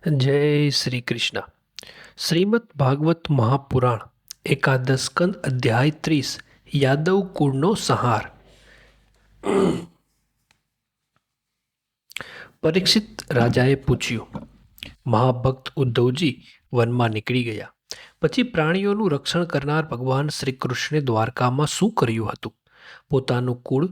જય શ્રી કૃષ્ણ. શ્રીમદ ભાગવત મહાપુરાણ એકાદશ સ્કંદ અધ્યાય 30 યાદવ કુળનો સંહાર. પરીક્ષિત રાજાએ પૂછ્યું. મહાભક્ત ઉદ્ધવજી વનમાં નીકળી ગયા પછી પ્રાણીઓનું રક્ષણ કરનાર ભગવાન શ્રી કૃષ્ણે દ્વારકામાં શું કર્યું હતું? પોતાનું કુળ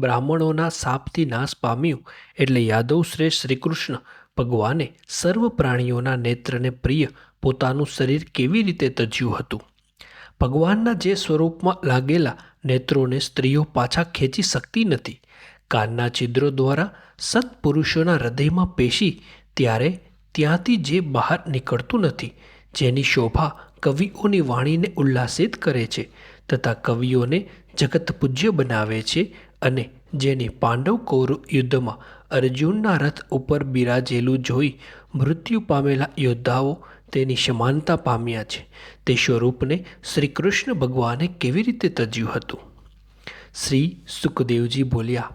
બ્રાહ્મણોના શાપથી નાશ પામ્યું એટલે યાદવ શ્રેષ્ઠ શ્રીકૃષ્ણ ભગવાને સર્વ પ્રાણીઓના નેત્રને પ્રિય પોતાનું શરીર કેવી રીતે તજ્યું હતું? ભગવાનના જે સ્વરૂપમાં લાગેલા નેત્રોને સ્ત્રીઓ પાછા ખેંચી શકતી નથી. કાનના છિદ્રો દ્વારા સત્પુરુષોના હૃદયમાં પેશી ત્યારે ત્યાંથી જે બહાર નીકળતું નથી, જેની શોભા કવિઓની વાણીને ઉલ્લાસિત કરે છે તથા કવિઓને જગતપૂજ્ય બનાવે છે, અને જેની પાંડવ કૌરવ યુદ્ધમાં અર્જુનના રથ ઉપર બિરાજેલું જોઈ મૃત્યુ પામેલા યોદ્ધાઓ તેની સમાનતા પામ્યા છે, તે સ્વરૂપને શ્રી કૃષ્ણ ભગવાને કેવી રીતે તજ્યું હતું? શ્રી સુખદેવજી બોલ્યા.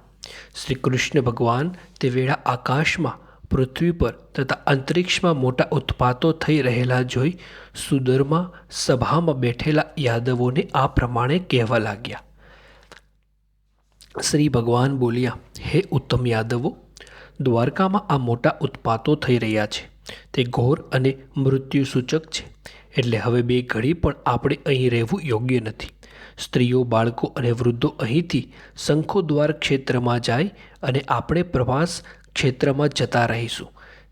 શ્રી કૃષ્ણ ભગવાન તે વેળા આકાશમાં, પૃથ્વી પર તથા અંતરિક્ષમાં મોટા ઉત્પાતો થઈ રહેલા જોઈ સુદર્મા સભામાં બેઠેલા યાદવોને આ પ્રમાણે કહેવા લાગ્યા. શ્રી ભગવાન બોલ્યા, હે ઉત્તમ યાદવો, દ્વારકામાં આ મોટા ઉત્પાતો થઈ રહ્યા છે તે ઘોર અને મૃત્યુ સૂચક છે. એટલે હવે બે ઘડી પણ આપણે અહીં રહેવું યોગ્ય નથી. સ્ત્રીઓ, બાળકો અને વૃદ્ધો અહીંથી શંખોદ્વાર ક્ષેત્રમાં જાય અને આપણે પ્રવાસ ક્ષેત્રમાં જતા રહીશું,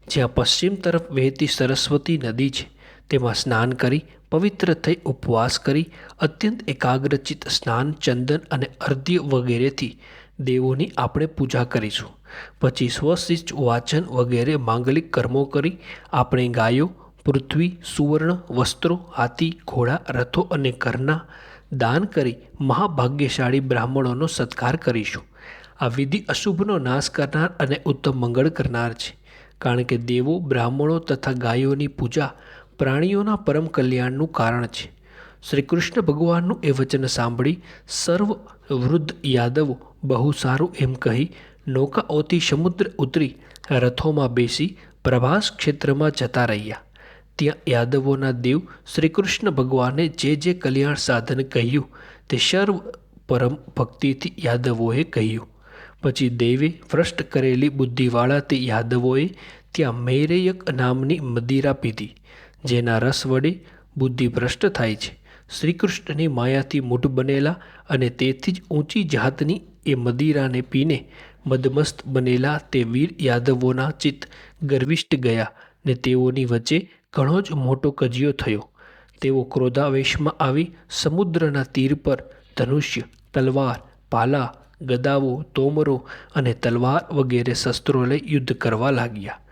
જ્યાં પશ્ચિમ તરફ વહેતી સરસ્વતી નદી છે. તેમાં સ્નાન કરી પવિત્ર થઈ ઉપવાસ કરી અત્યંત એકાગ્રચિત સ્નાન, ચંદન અને અર્ધ્ય વગેરેથી દેવોની આપણે પૂજા કરીશું. પછી સ્વશિષ્ટ વાચન વગેરે માંગલિક કર્મો કરી આપણે ગાયો, પૃથ્વી, સુવર્ણ, વસ્ત્રો, હાથી, ઘોડા, રથો અને ઘરના દાન કરી મહાભાગ્યશાળી બ્રાહ્મણોનો સત્કાર કરીશું. આ વિધિ અશુભનો નાશ કરનાર અને ઉત્તમ મંગળ કરનાર છે, કારણ કે દેવો, બ્રાહ્મણો તથા ગાયોની પૂજા પ્રાણીઓના પરમ કલ્યાણનું કારણ છે. શ્રી કૃષ્ણ ભગવાનનું એ વચન સાંભળી સર્વ વૃદ્ધ યાદવો બહુ સારું એમ કહી નૌકાઓથી સમુદ્ર ઉતરી રથોમાં બેસી પ્રભાસ ક્ષેત્રમાં જતા રહ્યા. ત્યાં યાદવોના દેવ શ્રી કૃષ્ણ ભગવાને જે કલ્યાણ સાધન કહ્યું તે સર્વ પરમ ભક્તિથી યાદવોએ કહ્યું. પછી દેવે ભ્રષ્ટ કરેલી બુદ્ધિવાળા તે યાદવોએ ત્યાં મૈરેયક નામની મદિરા પીધી, જેના રસ વડે બુદ્ધિ ભ્રષ્ટ થાય છે. શ્રીકૃષ્ણની માયાથી મૂઢ બનેલા અને તેથી જ ઊંચી જાતની એ મદિરાને પીને મદમસ્ત બનેલા તે વીર યાદવોના ચિત્ત ગર્વિષ્ઠ ગયા ને તેઓની વચ્ચે ઘણો જ મોટો કજિયો થયો. તેઓ ક્રોધાવેશમાં આવી સમુદ્રના તીર પર ધનુષ્ય, તલવાર, પાલા, ગદાઓ, તોમરો અને તલવાર વગેરે શસ્ત્રો લઈ યુદ્ધ કરવા લાગ્યા.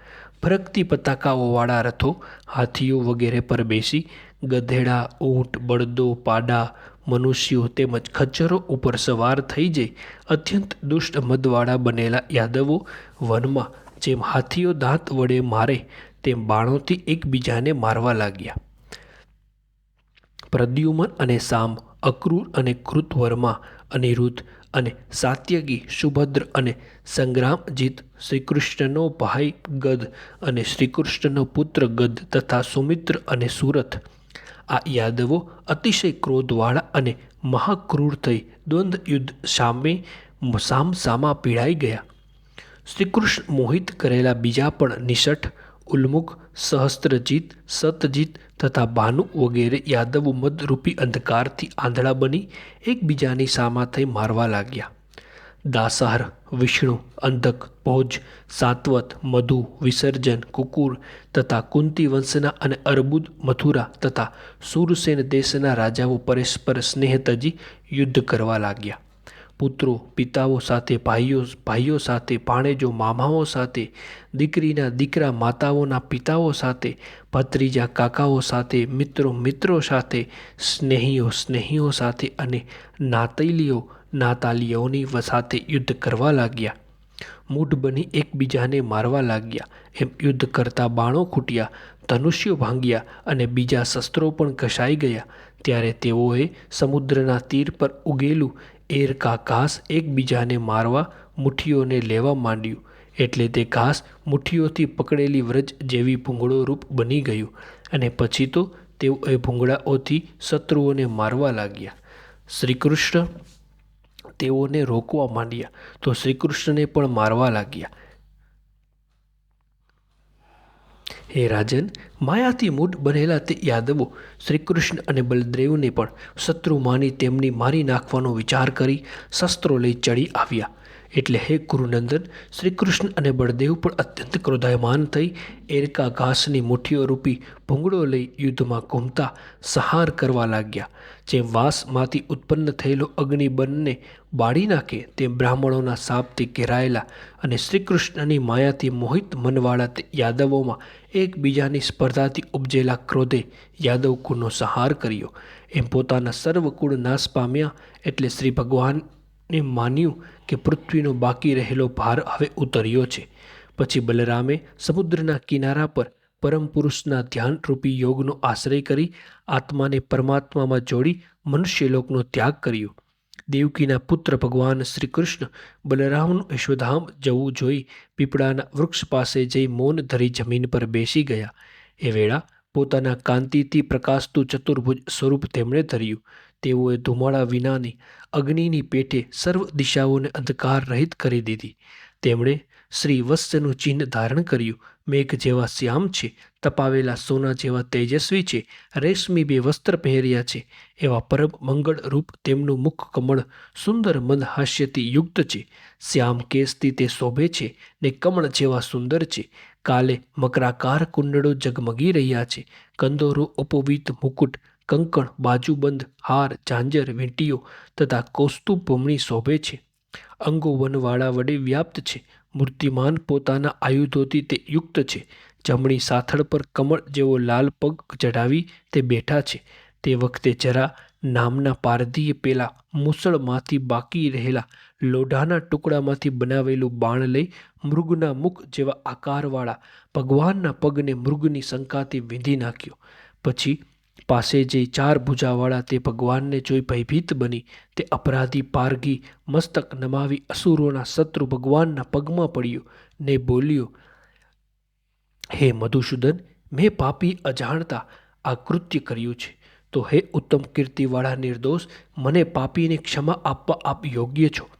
ફરકતી પતાકાઓવાળા રથો, હાથીઓ વગેરે પર બેસી ગધેડા, ઊંટ, બળદો, પાડા, મનુષ્યો તેમજ ખચ્ચરો ઉપર સવાર થઈ જઈ અત્યંત દુષ્ટ મદવાળા બનેલા યાદવો વનમાં જેમ હાથીઓ દાંત વડે મારે તેમ બાણોથી એકબીજાને મારવા લાગ્યા. પ્રદ્યુમન અને સામ, અક્રૂર અને કૃતવર્મા, અનિરુદ્ધ અને સાત્યકી, સુભદ્ર અને સંગ્રામજીત, શ્રીકૃષ્ણનો ભાઈ ગદ અને શ્રીકૃષ્ણનો પુત્ર ગદ તથા સુમિત્ર અને સુરથ, આ યાદવો અતિશય ક્રોધવાળા અને મહાક્રૂર થઈ દ્વંદ્વ યુદ્ધ સામસામા પીડાઈ ગયા. શ્રીકૃષ્ણ મોહિત કરેલા બીજા પણ નિષઠ, ઉલ્મુખ, સહસ્ત્રજીત, સતજીત તથા ભાનુ વગેરે યાદવો મદરૂપી અંધકારથી આંધળા બની એકબીજાની સામા થઈ મારવા લાગ્યા. દાસાહર, વિષ્ણુ, અંધક, ભોજ, સાત્વત, મધુ, વિસર્જન, કુકુર તથા કુંતી વંશના અને અર્બુદ, મથુરા તથા સુરસેન દેશના રાજાઓ પરસ્પર સ્નેહ તજી યુદ્ધ કરવા લાગ્યા. પુત્રો પિતાઓ સાથે, ભાઈઓ સાથે, ભાણેજો મામાઓ સાથે, દીકરીના દીકરા માતાઓના પિતાઓ સાથે, ભત્રીજા કાકાઓ સાથે, મિત્રો સાથે, સ્નેહીઓ સાથે અને નાતાલીઓની સાથે યુદ્ધ કરવા લાગ્યા. મૂઢ બની એકબીજાને મારવા લાગ્યા. એમ યુદ્ધ કરતા બાણો ખૂટ્યા, ધનુષ્યો ભાંગ્યા અને બીજા શસ્ત્રો પણ ઘસાઈ ગયા. ત્યારે તેઓએ સમુદ્રના તીર પર ઉગેલું એરકા ઘાસ એકબીજાને મારવા મુઠ્ઠીઓને લેવા માંડ્યું. એટલે તે ઘાસ મુઠ્ઠીઓથી પકડેલી વ્રજ જેવી ભૂંગળો રૂપ બની ગયું, અને પછી તો તેઓ એ ભૂંગળાઓથી શત્રુઓને મારવા લાગ્યા. શ્રીકૃષ્ણ તેઓને રોકવા માંડ્યા તો શ્રીકૃષ્ણને પણ મારવા લાગ્યા. હે રાજન, માયાથી મૂઢ બનેલા તે યાદવો શ્રીકૃષ્ણ અને બલદેવને પણ શત્રુ માની તેમને મારી નાખવાનો વિચાર કરી શસ્ત્રો લઈ ચડી આવ્યા. એટલે હે ગુરુનંદન, શ્રીકૃષ્ણ અને બળદેવ પણ અત્યંત ક્રોધાયમાન થઈ એરકા ઘાસની મુઠ્ઠીઓ રૂપી ભૂંગળો લઈ યુદ્ધમાં ઘૂમતા સંહાર કરવા લાગ્યા. જેમ વાંસમાંથી ઉત્પન્ન થયેલો અગ્નિ બંને બાળી નાખે તેમ બ્રાહ્મણોના શાપથી ઘેરાયેલા અને શ્રીકૃષ્ણની માયાથી મોહિત મનવાળા તે યાદવોમાં એકબીજાની સ્પર્ધાથી ઉપજેલા ક્રોધે યાદવ કુળનો સંહાર કર્યો. એમ પોતાના સર્વ કુળ નાશ પામ્યા. એટલે શ્રી ભગવાને માન્યું કે પૃથ્વીનો બાકી રહેલો ભાર હવે ઉતર્યો છે. પછી બલરામે સમુદ્રના કિનારા પર પરમ પુરુષના ધ્યાન રૂપી યોગનો આશ્રય કરી આત્માને પરમાત્મામાં જોડી મનુષ્યલોકનો ત્યાગ કર્યો. દેવકીના પુત્ર ભગવાન શ્રી કૃષ્ણ બલરામનું યશોધામ જવું જોઈ પીપળાના વૃક્ષ પાસે જઈ મૌન ધરી જમીન પર બેસી ગયા. એ વેળા પોતાના કાંતિથી પ્રકાશતું ચતુર્ભુજ સ્વરૂપ તેમણે ધર્યું. તેઓએ ધુમાડા વિનાની અગ્નિની પેઠે સર્વ દિશાઓને અંધકાર રહિત કરી દીધી. તેમણે શ્રી વત્સનું ચિહ્ન ધારણ કર્યું. મેઘ જેવા શ્યામ છે, તપાવેલા સોના જેવા તેજસ્વી છે, રેશમી બે વસ્ત્ર પહેર્યા છે એવા પરમ મંગળ રૂપ તેમનું મુખ કમળ સુંદર મંદ હાસ્યથી યુક્ત છે. શ્યામ કેસથી તે શોભે છે ને કમળ જેવા સુંદર છે. કાલે મકરાકાર કુંડળો જગમગી રહ્યા છે. કંદોરો ઉપવીત મુકુટ, કંકણ, બાજુબંધ, હાર, ઝાંઝર, વીંટીઓ તથા કૌસ્તુભ ભૂમણી શોભે છે. અંગો વનવાળા વડે વ્યાપ્ત છે. મૂર્તિમાન પોતાના આયુધોથી તે યુક્ત છે. જમણી સાથળ પર કમળ જેવો લાલ પગ ચઢાવી તે બેઠા છે. તે વખતે જરા નામના પારધીએ પેલા મૂસળમાંથી બાકી રહેલા લોઢાના ટુકડામાંથી બનાવેલું બાણ લઈ મૃગના મુખ જેવા આકારવાળા ભગવાનના પગને મૃગની શંકાથી વીંધી નાખ્યો. પછી પાસે જઈ 4 ભુજાવાળા તે ભગવાનને જોઈ ભયભીત બની તે અપરાધી પારઘી મસ્તક નમાવી અસુરોના શત્રુ ભગવાનના પગમાં પડ્યો ને બોલ્યો, હે મધુસૂદન, મેં પાપી અજાણતા આ કૃત્ય કર્યું છે. તો હે ઉત્તમ કીર્તિવાળા નિર્દોષ, મને પાપીને ક્ષમા આપવા આપ યોગ્ય છો.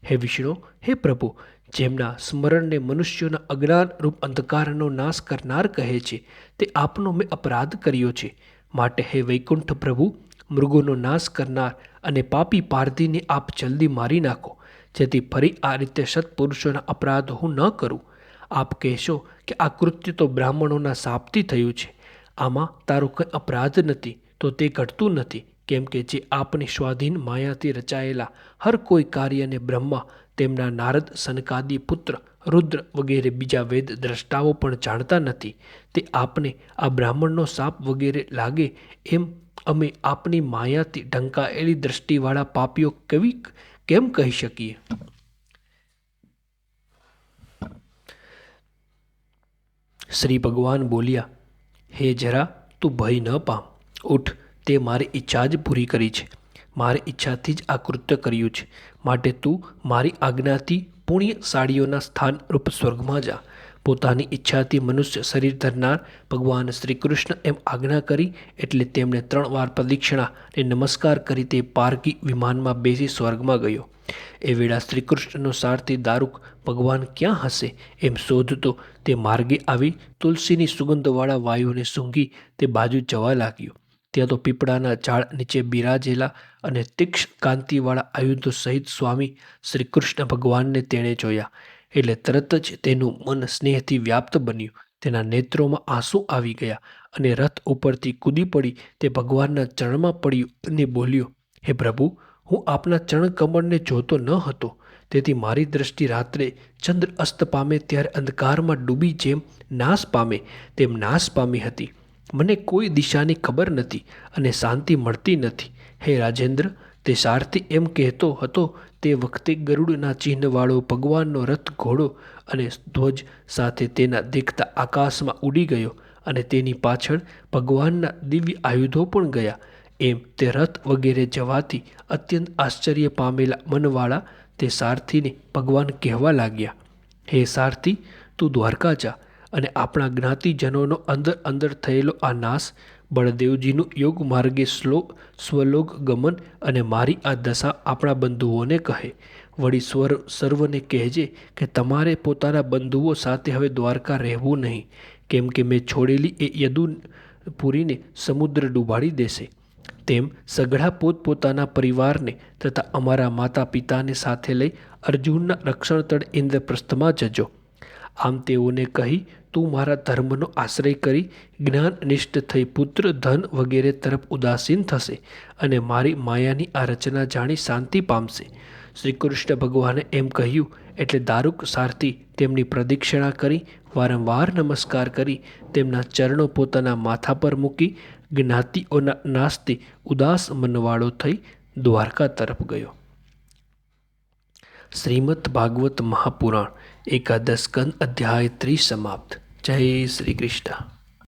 હે વિષ્ણુ, હે પ્રભુ, જેમના સ્મરણને મનુષ્યોના અજ્ઞાન રૂપ અંધકારનો નાશ કરનાર કહે છે, તે આપનો મેં અપરાધ કર્યો છે. માટે હે વૈકુંઠ પ્રભુ, મૃગોનો નાશ કરનાર અને પાપી પારધીને આપ જલ્દી મારી નાખો, જેથી ફરી આ રીતે સત્પુરુષોના અપરાધ હું ન કરું. આપ કહેશો કે આ કૃત્ય તો બ્રાહ્મણોના શાપથી થયું છે. આમાં તારો કંઈ અપરાધ નથી તો તે ઘટતું નથી, કેમ કે જે આપની સ્વાધીન માયાથી રચાયેલા હર કોઈ કાર્યને બ્રહ્મા, તેમના નારદ, સનકાદી પુત્ર રુદ્ર વગેરે બીજા વેદ દ્રષ્ટાઓ પણ જાણતા નથી. તે આપને આ બ્રાહ્મણનો શાપ વગેરે લાગે એમ અમે આપની માયાથી ઢંકાયેલી દ્રષ્ટિવાળા પાપીઓ કેમ કહી શકીએ? શ્રી ભગવાન બોલ્યા, હે જરા, તું ભય ન પામ. ઉઠ, તે મારી ઈચ્છા જ પૂરી કરી છે. મારી ઈચ્છાથી જ આ કૃત્ય કર્યું છે. માટે તું મારી આજ્ઞાથી પુણ્યશાળીઓના સ્થાન રૂપ સ્વર્ગમાં જા. પોતાની ઈચ્છાથી મનુષ્ય શરીર ધરનાર ભગવાન શ્રી કૃષ્ણ એમ આજ્ઞા કરી એટલે તેમણે 3 વાર પ્રદક્ષિણા ને નમસ્કાર કરી તે પારગી વિમાનમાં બેસી સ્વર્ગમાં ગયો. એ વેળા શ્રીકૃષ્ણનો સારથી દારૂક ભગવાન ક્યાં હશે એમ શોધતો તે માર્ગે આવી તુલસીની સુગંધવાળા વાયુને સૂંઘી તે બાજુ જવા લાગ્યો. ત્યાં તો પીપળાના ઝાડ નીચે બિરાજેલા અને તીક્ષ્ણ કાંતિવાળા આયુધો સહિત સ્વામી શ્રી કૃષ્ણ ભગવાનને તેણે જોયા. એટલે તરત જ તેનું મન સ્નેહથી વ્યાપ્ત બન્યું. તેના નેત્રોમાં આંસુ આવી ગયા અને રથ ઉપરથી કૂદી પડી તે ભગવાનના ચરણમાં પડ્યું અને બોલ્યો, હે પ્રભુ, હું આપના ચરણ કમળને જોતો ન હતો, તેથી મારી દ્રષ્ટિ રાત્રે ચંદ્ર અસ્ત પામે ત્યારે અંધકારમાં ડૂબી જેમ નાશ પામે તેમ નાશ પામી હતી. મને કોઈ દિશાની ખબર નથી અને શાંતિ મળતી નથી. હે રાજેન્દ્ર, તે સારથી એમ કહેતો હતો તે વખતે ગરુડના ચિહ્નવાળો ભગવાનનો રથ ઘોડો અને ધ્વજ સાથે તેના દેખતા આકાશમાં ઉડી ગયો અને તેની પાછળ ભગવાનના દિવ્ય આયુધો પણ ગયા. એમ તે રથ વગેરે જવાથી અત્યંત આશ્ચર્ય પામેલા મનવાળા તે સારથીને ભગવાન કહેવા લાગ્યા, હે સારથી, તું દ્વારકા જા અને આપણા જ્ઞાતિજનોનો અંદર થયેલો આ નાશ, બળદેવજીનું યોગ માર્ગે સ્વલોક ગમન અને મારી આ દશા આપણા બંધુઓને કહે. વળી સર્વને કહેજે કે તમારે પોતાના બંધુઓ સાથે હવે દ્વારકા રહેવું નહીં, કેમ કે મેં છોડેલી એ યદુપુરીને સમુદ્ર ડૂબાડી દેશે. તેમ સઘળા પોતપોતાના પરિવારને તથા અમારા માતા પિતાને સાથે લઈ અર્જુનના રક્ષણતળ ઇન્દ્રપ્રસ્થમાં જજો. આમ તેઓને કહી તું મારા ધર્મનો આશ્રય કરી જ્ઞાનનિષ્ઠ થઈ પુત્ર, ધન વગેરે તરફ ઉદાસીન થશે અને મારી માયાની આ રચના જાણી શાંતિ પામશે. શ્રી કૃષ્ણ ભગવાને એમ કહ્યું એટલે દારૂક સારથી તેમની પ્રદક્ષિણા કરી વારંવાર નમસ્કાર કરી તેમના ચરણો પોતાના માથા પર મૂકી જ્ઞાતિઓના નાશથી ઉદાસ મનવાળો થઈ દ્વારકા તરફ ગયો. શ્રીમદ ભાગવત મહાપુરાણ એકાદશ સ્કંદ અધ્યાય 30 સમાપ્ત. જય શ્રી કૃષ્ણ.